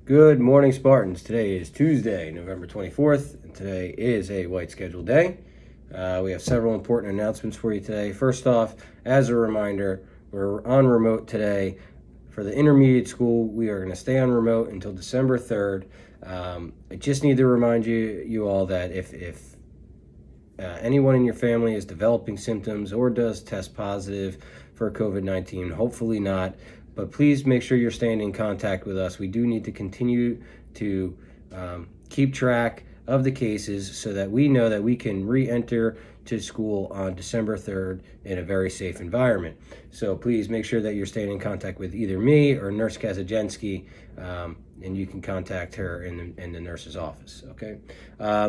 Good morning, Spartans. Today is Tuesday, November 24th, and today is a white schedule day. We have several important announcements for you today. First off, as a reminder, we're on remote today. For the intermediate school, we are going to stay on remote until December 3rd. I just need to remind you all that if anyone in your family is developing symptoms or does test positive for COVID-19, hopefully not, but please make sure you're staying in contact with us. We do need to continue to keep track of the cases so that we know that we can re-enter to school on December 3rd in a very safe environment. So please make sure that you're staying in contact with either me or Nurse Kazajensky, and you can contact her in the nurse's office, okay?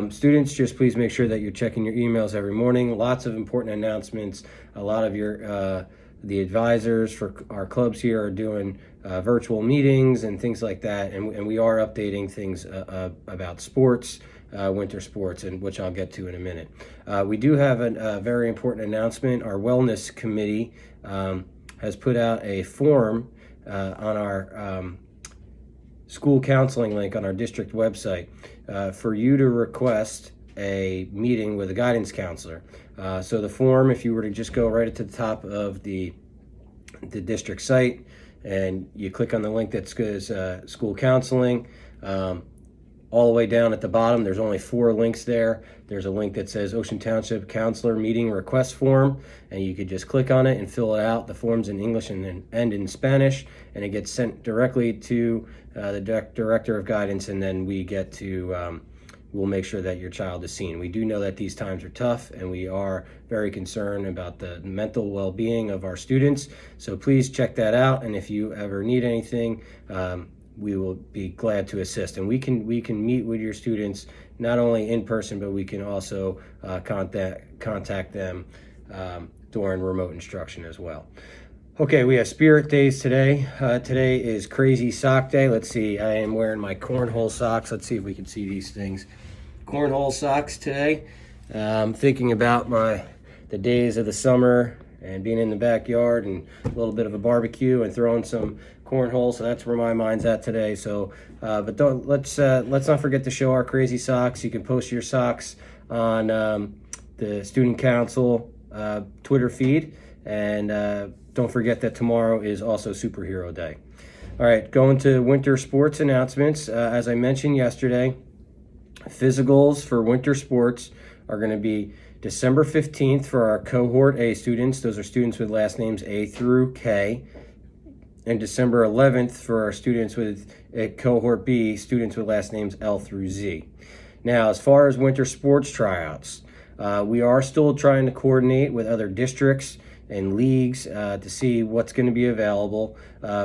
Students, just please make sure that you're checking your emails every morning. Lots of important announcements. A lot of your the advisors for our clubs here are doing virtual meetings and things like that, and we are updating things about sports, winter sports, and which I'll get to in a minute. We do have a very important announcement. Our wellness committee has put out a form on our school counseling link on our district website for you to request a meeting with a guidance counselor. So the form, if you were to just go right to the top of the district site and you click on the link that says school counseling, all the way down at the bottom, there's only 4 links there. There's a link that says Ocean Township Counselor Meeting Request Form, and you could just click on it and fill it out. The form's in English and in Spanish, and it gets sent directly to the Director of Guidance, and then we get to we'll make sure that your child is seen. We do know that these times are tough, and we are very concerned about the mental well-being of our students. So please check that out, and if you ever need anything, we will be glad to assist. And we can meet with your students not only in person, but we can also contact them during remote instruction as well. Okay, we have Spirit Days today. Today is Crazy Sock Day. Let's see, I am wearing my cornhole socks. Let's see if we can see these things. Cornhole socks today. I'm thinking about the days of the summer and being in the backyard and a little bit of a barbecue and throwing some cornhole. So that's where my mind's at today. So, but let's not forget to show our crazy socks. You can post your socks on the Student Council Twitter feed, and don't forget that tomorrow is also Superhero Day. All right, going to winter sports announcements. As I mentioned yesterday, physicals for winter sports are going to be December 15th for our Cohort A students. Those are students with last names A through K. And December 11th for our students with Cohort B, students with last names L through Z. Now, as far as winter sports tryouts, we are still trying to coordinate with other districts and leagues to see what's going to be available.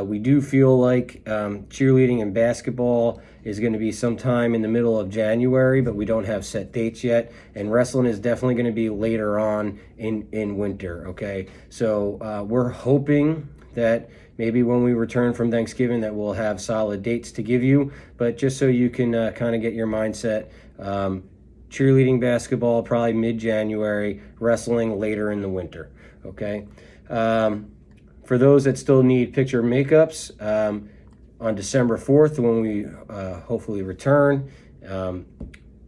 We do feel like cheerleading and basketball is going to be sometime in the middle of January, but we don't have set dates yet. And wrestling is definitely going to be later on in winter, okay? So we're hoping that maybe when we return from Thanksgiving that we'll have solid dates to give you, but just so you can kind of get your mindset, cheerleading, basketball, probably mid-January, wrestling later in the winter, okay? For those that still need picture makeups, on December 4th, when we hopefully return,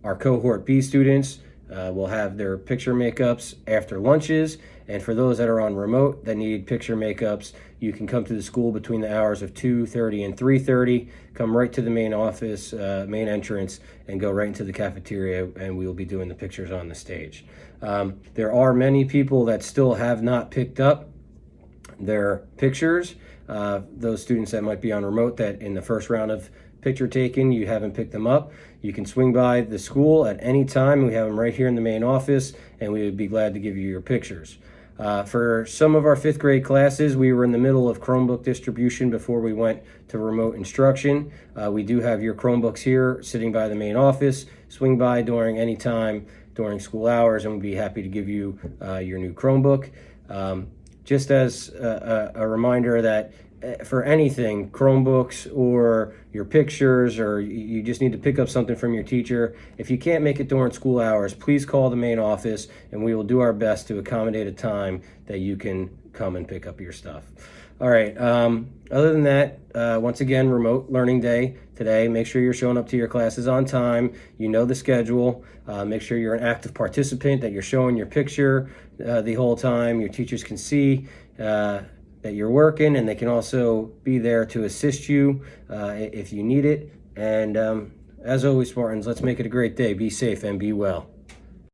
our Cohort B students will have their picture makeups after lunches. And for those that are on remote that need picture makeups, you can come to the school between the hours of 2:30 and 3:30, come right to the main office, main entrance, and go right into the cafeteria, and we will be doing the pictures on the stage. There are many people that still have not picked up their pictures. Those students that might be on remote that in the first round of picture taking, you haven't picked them up, you can swing by the school at any time. We have them right here in the main office, and we would be glad to give you your pictures. For some of our 5th grade classes, we were in the middle of Chromebook distribution before we went to remote instruction. We do have your Chromebooks here sitting by the main office. Swing by during any time during school hours, and we'd be happy to give you your new Chromebook. Just as a reminder that for anything, Chromebooks or your pictures, or you just need to pick up something from your teacher, if you can't make it during school hours, please call the main office and we will do our best to accommodate a time that you can come and pick up your stuff. All right. Other than that, once again, remote learning day today. Make sure you're showing up to your classes on time. You know the schedule. Make sure you're an active participant, that you're showing your picture the whole time. Your teachers can see that you're working, and they can also be there to assist you if you need it. And as always, Spartans, let's make it a great day. Be safe and be well.